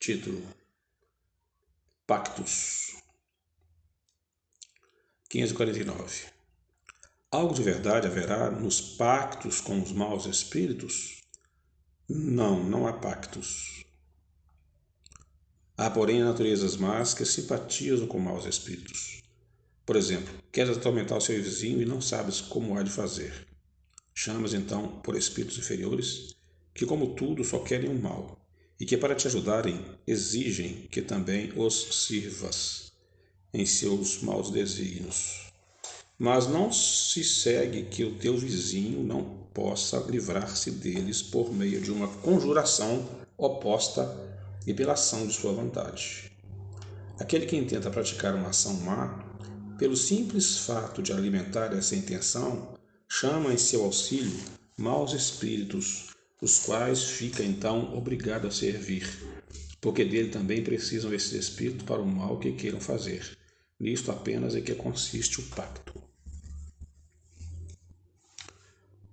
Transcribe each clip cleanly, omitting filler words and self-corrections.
Título: Pactos. 549. Algo de verdade haverá nos pactos com os maus espíritos? Não, não há pactos. Há, porém, naturezas más que simpatizam com maus espíritos. Por exemplo, queres atormentar o seu vizinho e não sabes como há de fazer. Chamas, então, por espíritos inferiores, que, como tudo, só querem o mal, e que, para te ajudarem, exigem que também os sirvas em seus maus desígnios. Mas não se segue que o teu vizinho não possa livrar-se deles por meio de uma conjuração oposta e pela ação de sua vontade. Aquele que intenta praticar uma ação má, pelo simples fato de alimentar essa intenção, chama em seu auxílio maus espíritos, os quais fica então obrigado a servir, porque dele também precisam esses espíritos para o mal que queiram fazer. Nisto apenas é que consiste o pacto.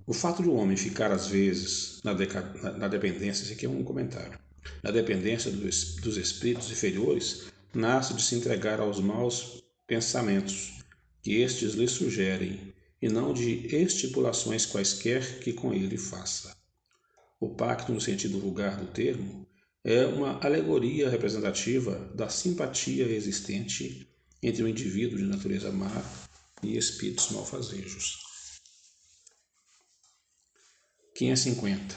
O fato de um homem ficar, às vezes, na dependência, esse aqui é um comentário, na dependência dos espíritos inferiores, nasce de se entregar aos maus pensamentos que estes lhe sugerem, e não de estipulações quaisquer que com ele faça. O pacto, no sentido vulgar do termo, é uma alegoria representativa da simpatia existente entre o indivíduo de natureza má e espíritos malfazejos. 550.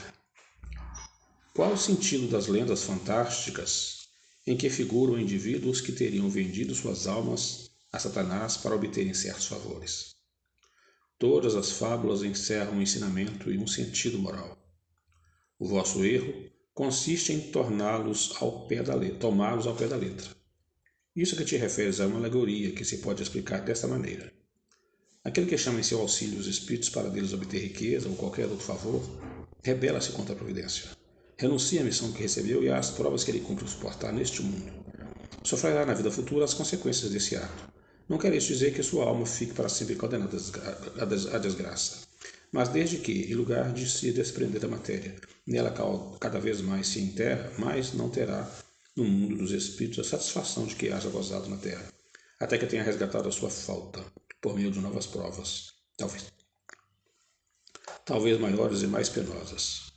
Qual o sentido das lendas fantásticas em que figuram indivíduos que teriam vendido suas almas a Satanás para obterem certos favores? Todas as fábulas encerram um ensinamento e um sentido moral. O vosso erro consiste em tomá-los ao pé da letra. Isso que te referes a uma alegoria que se pode explicar desta maneira. Aquele que chama em seu auxílio os espíritos para deles obter riqueza ou qualquer outro favor, rebela-se contra a providência. Renuncia à missão que recebeu e às provas que ele cumpre suportar neste mundo. Sofrerá na vida futura as consequências desse ato. Não quer isso dizer que sua alma fique para sempre condenada à desgraça. Mas desde que, em lugar de se desprender da matéria, nela cada vez mais se enterra, mais não terá no mundo dos espíritos a satisfação de que haja gozado na terra, até que tenha resgatado a sua falta, por meio de novas provas, talvez maiores e mais penosas.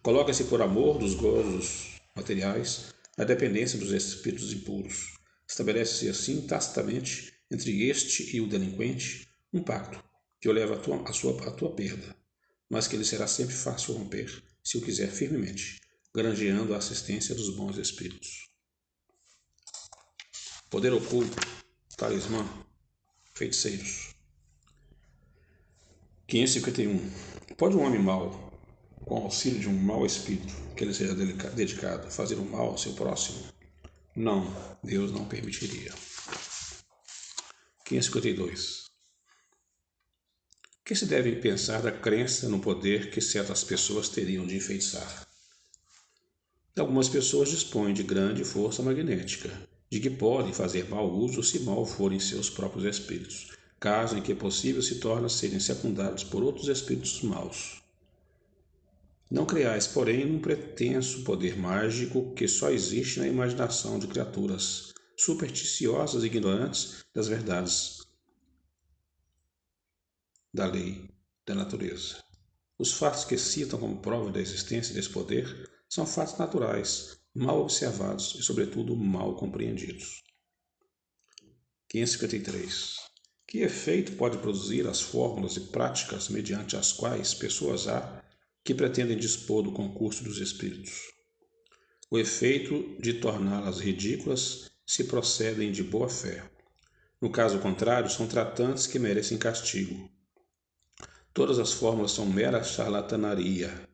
Coloca-se por amor dos gozos materiais na dependência dos espíritos impuros. Estabelece-se assim tacitamente entre este e o delinquente um pacto que o leva à tua perda, mas que lhe será sempre fácil romper, se o quiser firmemente, granjeando a assistência dos bons espíritos. Poder oculto, talismã, feiticeiros. 551. Pode um homem mau, com auxílio de um mau espírito, que ele seja dedicado a fazer o mal ao seu próximo? Não, Deus não permitiria. 552. O que se deve pensar da crença no poder que certas pessoas teriam de enfeitiçar? Algumas pessoas dispõem de grande força magnética, de que podem fazer mau uso se mal forem seus próprios espíritos, caso em que é possível se torna serem secundados por outros espíritos maus. Não creais, porém, num pretenso poder mágico que só existe na imaginação de criaturas supersticiosas e ignorantes das verdades da lei da natureza. Os fatos que citam como prova da existência desse poder são fatos naturais, mal observados e, sobretudo, mal compreendidos. 553. Que efeito pode produzir as fórmulas e práticas mediante as quais pessoas há que pretendem dispor do concurso dos espíritos? O efeito de torná-las ridículas se procedem de boa fé. No caso contrário, são tratantes que merecem castigo. Todas as fórmulas são mera charlatanaria.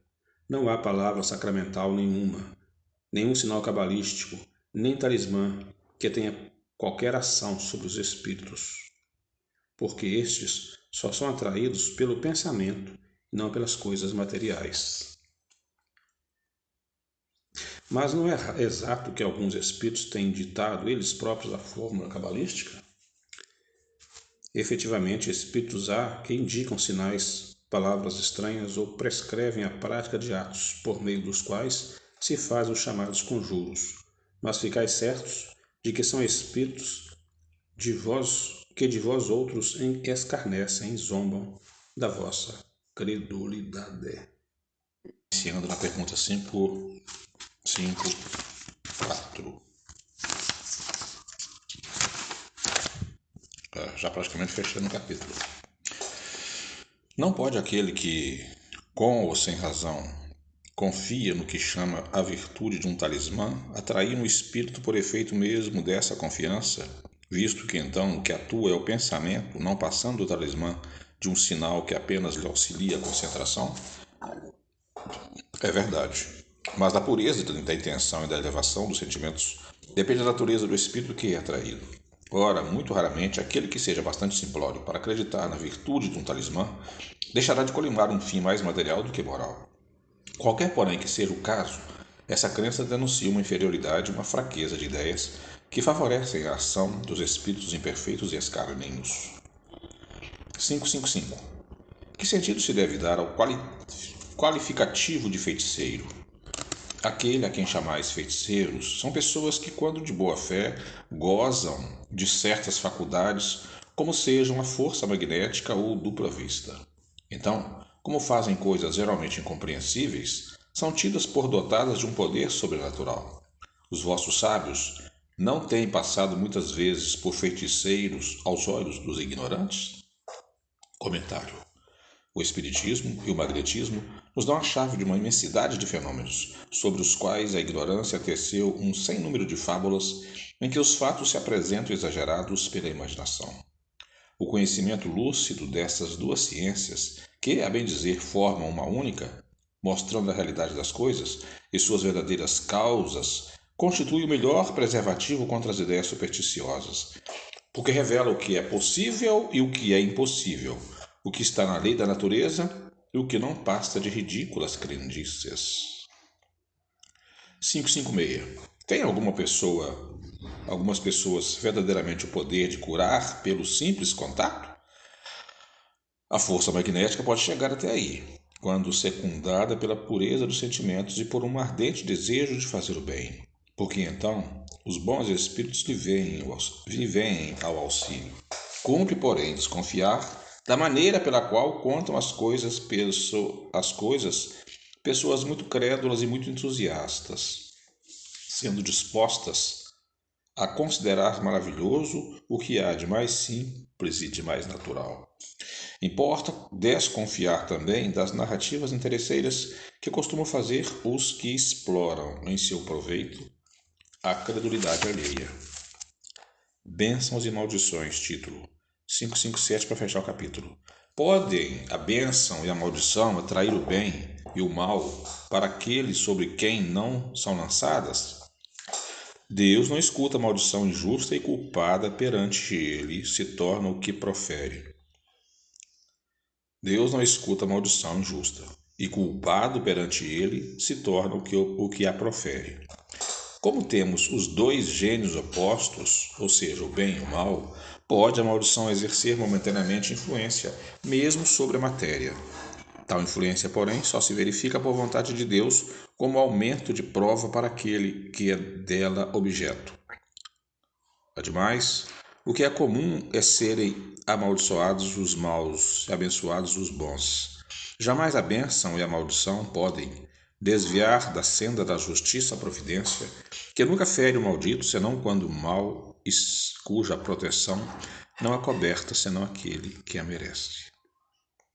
Não há palavra sacramental nenhuma, nenhum sinal cabalístico, nem talismã que tenha qualquer ação sobre os espíritos, porque estes só são atraídos pelo pensamento e não pelas coisas materiais. Mas não é exato que alguns espíritos têm ditado eles próprios a fórmula cabalística? Efetivamente, espíritos há que indicam sinais, palavras estranhas ou prescrevem a prática de atos por meio dos quais se fazem os chamados conjuros, mas ficai certos de que são espíritos de vós que de vós outros escarnecem e zombam da vossa credulidade. Iniciando na pergunta 5.4. Já praticamente fechando o capítulo. Não pode aquele que, com ou sem razão, confia no que chama a virtude de um talismã, atrair um espírito por efeito mesmo dessa confiança, visto que então o que atua é o pensamento, não passando do talismã de um sinal que apenas lhe auxilia a concentração? É verdade. Mas da pureza da intenção e da elevação dos sentimentos depende da natureza do espírito que é atraído. Ora, muito raramente, aquele que seja bastante simplório para acreditar na virtude de um talismã deixará de colimar um fim mais material do que moral. Qualquer, porém, que seja o caso, essa crença denuncia uma inferioridade e uma fraqueza de ideias que favorecem a ação dos espíritos imperfeitos e escarninhos. 555. Que sentido se deve dar ao qualificativo de feiticeiro? Aquele a quem chamais feiticeiros são pessoas que, quando de boa fé, gozam de certas faculdades, como sejam a força magnética ou dupla vista. Então, como fazem coisas geralmente incompreensíveis, são tidas por dotadas de um poder sobrenatural. Os vossos sábios não têm passado muitas vezes por feiticeiros aos olhos dos ignorantes? Comentário. O Espiritismo e o Magnetismo nos dão a chave de uma imensidade de fenômenos, sobre os quais a ignorância teceu um sem número de fábulas em que os fatos se apresentam exagerados pela imaginação. O conhecimento lúcido dessas duas ciências, que, a bem dizer, formam uma única, mostrando a realidade das coisas e suas verdadeiras causas, constitui o melhor preservativo contra as ideias supersticiosas, porque revela o que é possível e o que é impossível, o que está na lei da natureza e o que não passa de ridículas crendices. 556. Tem algumas pessoas verdadeiramente o poder de curar pelo simples contato? A força magnética pode chegar até aí, quando secundada pela pureza dos sentimentos e por um ardente desejo de fazer o bem, porque então os bons espíritos lhe vêm ao auxílio. Cumpre, porém, desconfiar da maneira pela qual contam as coisas pessoas muito crédulas e muito entusiastas, sendo dispostas a considerar maravilhoso o que há de mais simples e de mais natural. Importa desconfiar também das narrativas interesseiras que costumam fazer os que exploram em seu proveito a credulidade alheia. Bênçãos e maldições, título 557 para fechar o capítulo. Podem a bênção e a maldição atrair o bem e o mal para aqueles sobre quem não são lançadas? Deus não escuta a maldição injusta e culpada perante ele, se torna o que profere. Deus não escuta a maldição injusta, e culpado perante ele se torna o que a profere. Como temos os dois gênios opostos, ou seja, o bem e o mal, pode a maldição exercer momentaneamente influência, mesmo sobre a matéria. Tal influência, porém, só se verifica por vontade de Deus como aumento de prova para aquele que é dela objeto. Ademais, o que é comum é serem amaldiçoados os maus e abençoados os bons. Jamais a bênção e a maldição podem desviar da senda da justiça a providência, que nunca fere o maldito, senão quando o mal cuja proteção não é coberta, senão aquele que a merece.